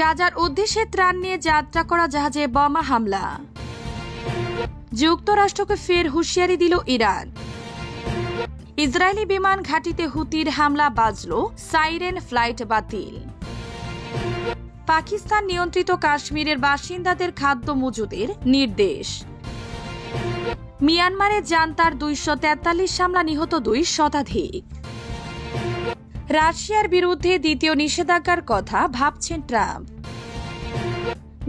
গাজার উদ্দেশ্যে ত্রাণ নিয়ে যাত্রা করা জাহাজে বোমা হামলা। যুক্তরাষ্ট্রকে ফের হুঁশিয়ারি দিল ইরান। ইসরায়েলি বিমান ঘাঁটিতে হুতির হামলা বাজল, সাইরেন ফ্লাইট বাতিল। পাকিস্তান নিয়ন্ত্রিত কাশ্মীরের বাসিন্দাদের খাদ্য মজুদের নির্দেশ। মিয়ানমারে জান্তার 243 হামলা, নিহত 2 শতাধিক। রাশিয়ার বিরুদ্ধে দ্বিতীয় নিষেধাজ্ঞার কথা ভাবছেন ট্রাম্প।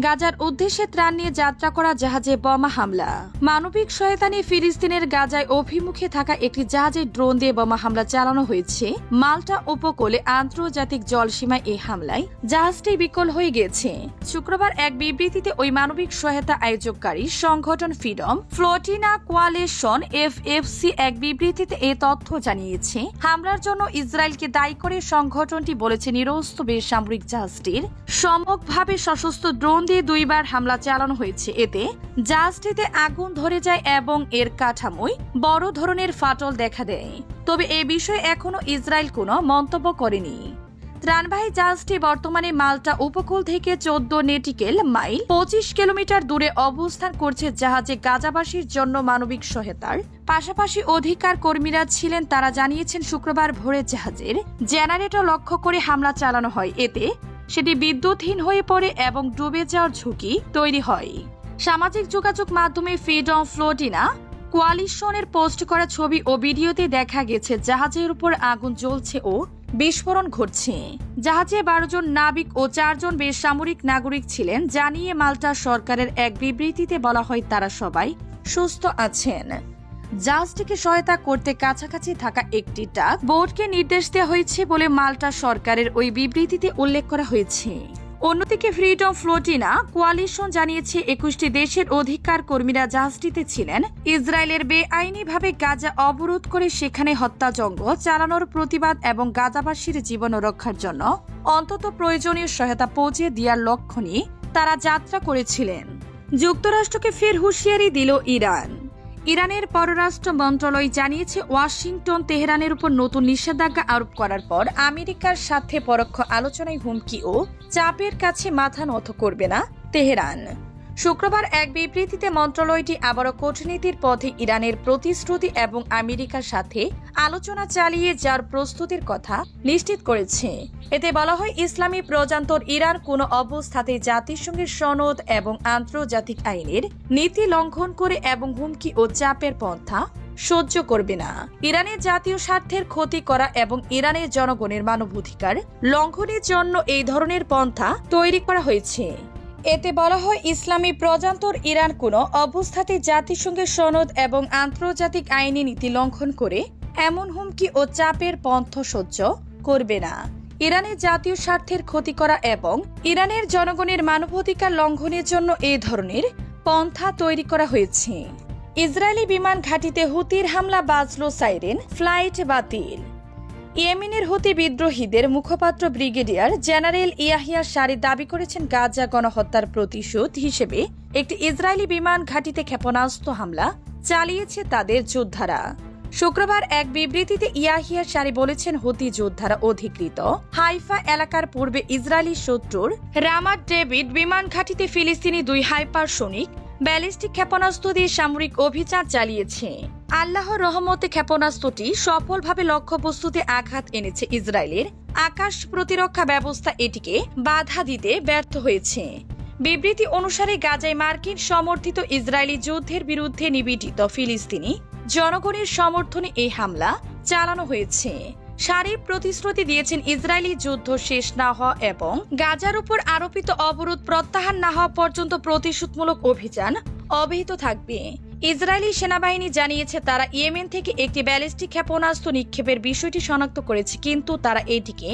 গাজার উদ্দেশ্যে ত্রাণ নিয়ে যাত্রা করা জাহাজে বোমা হামলা। মানবিক সহায়তা নিয়ে ফিলিস্তিনের গাজায় অভিমুখে থাকা একটি জাহাজে ড্রোন দিয়ে বোমা হামলা চালানো হয়েছে। মাল্টা উপকূলে আন্তর্জাতিক জলসীমায় এই হামলায় জাহাজটি বিকল হয়ে গেছে। শুক্রবার এক বিবৃতিতে ওই মানবিক সহায়তা আয়োজককারী সংগঠন ফ্রিডম ফ্লোটিনা কোয়ালিশন এফএফসি এক বিবৃতিতে এ তথ্য জানিয়েছে। হামলার জন্য ইসরায়েলকে দায়ী করে সংগঠনটি বলেছে, নিরস্ত্র বেসামরিক জাহাজটির সম্মুখভাবে সশস্ত্র ড্রোন দিয়ে 2 বার হামলা চালানো হয়েছে। এতে জাহাজটিতে আগুন ধরে যায় এবং এর কাঠামোয় বড় ধরনের ফাটল দেখা দেয়। তবে এ বিষয়ে এখনো ইসরায়েল কোনো মন্তব্য করেনি। ত্রাণবাহী জাহাজটি বর্তমানে মাল্টা উপকূল থেকে 14 নেটিকেল মাইল 25 কিলোমিটার দূরে অবস্থান করছে। জাহাজে গাজাবাসীর জন্য মানবিক সহায়তার পাশাপাশি অধিকার কর্মীরা ছিলেন। তারা জানিয়েছেন, শুক্রবার ভোরে জাহাজের জেনারেটর লক্ষ্য করে হামলা চালানো হয়। এতে সেটি বিদ্যুৎহীন হয়ে পড়ে এবং ডুবে যাওয়ার ঝুঁকি তৈরি হয়। সামাজিক যোগাযোগ মাধ্যমে ফ্রিডম ফ্লোটিনা কোয়ালিশনের পোস্ট করা ছবি ও ভিডিওতে দেখা গেছে জাহাজের উপর আগুন জ্বলছে ও বিস্ফোরণ ঘটছে। জাহাজে 12 জন নাবিক ও 4 জন বেসামরিক নাগরিক ছিলেন। জানিয়ে মাল্টা সরকারের এক বিবৃতিতে বলা হয়, তারা সবাই সুস্থ আছেন। জাহাজটিকে সহায়তা করতে কাছাকাছি থাকা একটি টাগ বোটকে নির্দেশ দেওয়া হয়েছে বলে মাল্টা সরকারের ওই বিবৃতিতে উল্লেখ করা হয়েছে। অন্যদিকে ফ্রিডম ফ্লোটিনা কোয়ালিশন জানিয়েছে, 21টি দেশের অধিকার কর্মীরা জাহাজটিতে ছিলেন। ইসরায়েলের বেআইনিভাবে গাজা অবরোধ করে সেখানে হত্যাযজ্ঞ চালানোর প্রতিবাদ এবং গাজাবাসীর জীবন রক্ষার জন্য অন্তত প্রয়োজনীয় সহায়তা পৌঁছে দেওয়ার লক্ষ্য নিয়ে তারা যাত্রা করেছিলেন। যুক্তরাষ্ট্রকে ফের হুঁশিয়ারি দিল ইরান। ইরানের পররাষ্ট্র মন্ত্রণালয় জানিয়েছে, ওয়াশিংটন তেহরানের উপর নতুন নিষেধাজ্ঞা আরোপ করার পর আমেরিকার সাথে পরোক্ষ আলোচনায় হুমকি ও চাপের কাছে মাথা নত করবে না তেহরান। শুক্রবার এক বিবৃতিতে মন্ত্রণালয়টি আবারও কূটনীতির পথে ইরানের প্রতিশ্রুতি এবং আমেরিকার সাথে আলোচনা চালিয়ে যাওয়ার প্রস্তুতির কথা নিশ্চিত করেছে। এতে বলা হয়, ইসলামী প্রজাতন্ত্র ইরান কোনো অবস্থাতেই জাতিসংঘের সনদ এবং আন্তর্জাতিক আইনের নীতি লঙ্ঘন করে এবং হুমকি ও চাপের পন্থা সহ্য করবে না। ইরানের জাতীয় স্বার্থের ক্ষতি করা এবং ইরানের জনগণের মানবাধিকার লঙ্ঘনের জন্য এই ধরনের পন্থা তৈরি করা হয়েছে। এতে বলা হয়, ইসলামী প্রজাতন্ত্র ইরান কোনো অবস্থাতে জাতিসংঘের সনদ এবং আন্তর্জাতিক আইনি নীতি লঙ্ঘন করে এমন হুমকি ও চাপের পন্থা সহ্য করবে না। ইরানের জাতীয় স্বার্থের ক্ষতি করা এবং ইরানের জনগণের মানবাধিকার লঙ্ঘনের জন্য এই ধরনের পন্থা তৈরি করা হয়েছে। ইসরায়েলি বিমান ঘাঁটিতে হুতির হামলা বাজল, সাইরেন ফ্লাইট বাতিল। ইয়েমেনের হুতি বিদ্রোহীদের মুখপাত্র ব্রিগেডিয়ার জেনারেল ইয়াহিয়া সারি দাবি করেছেন, গাজা গণহত্যার প্রতিশোধ হিসেবে একটি ইসরায়েলি বিমান ঘাঁটিতে ক্ষেপণাস্ত্র হামলা চালিয়েছে তাদের যোদ্ধারা। শুক্রবার এক বিবৃতিতে ইয়াহিয়া সারি বলেছেন, হুতি যোদ্ধারা অধিকৃত হাইফা এলাকার পূর্বে ইসরায়েলি শত্রুর রামাত ডেভিড বিমান ঘাঁটিতে ফিলিস্তিনি 2 হাইপারসোনিক ব্যালিস্টিক ক্ষেপণাস্ত্র দিয়ে সামরিক অভিযান চালিয়েছে। আল্লাহর রহমতে ক্ষেপণাস্ত্রটি সফলভাবে লক্ষ্যবস্তুতে আঘাত এনেছে। ইসরায়েলের আকাশ প্রতিরক্ষা ব্যবস্থা এটিকে বাধা দিতে ব্যর্থ হয়েছে। বিবৃতি অনুসারে গাজায় মার্কিন সমর্থিত ইসরায়েলি যুদ্ধের বিরুদ্ধে নিবেদিত ফিলিস্তিনি জনগণের সমর্থনে এই হামলা চালানো হয়েছে। সারি প্রতিশ্রুতি দিয়েছেন, ইসরায়েলি যুদ্ধ শেষ না হওয়া এবং গাজার উপর আরোপিত অবরোধ প্রত্যাহার না হওয়া পর্যন্ত প্রতিশোধমূলক অভিযান অব্যাহত থাকবে। ইসরায়েলি সেনাবাহিনী জানিয়েছে, তারা ইয়েমেন থেকে একটি ব্যালিস্টিক ক্ষেপণাস্ত্র নিক্ষেপের বিষয়টি শনাক্ত করেছে, কিন্তু তারা এটিকে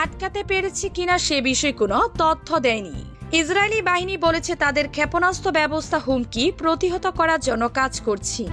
আটকাতে পেরেছে কিনা সে বিষয়ে কোনো তথ্য দেয়নি। ইসরায়েলি বাহিনী বলেছে, তাদের ক্ষেপণাস্ত্র ব্যবস্থা হুমকি প্রতিহত করার জন্য কাজ করছে।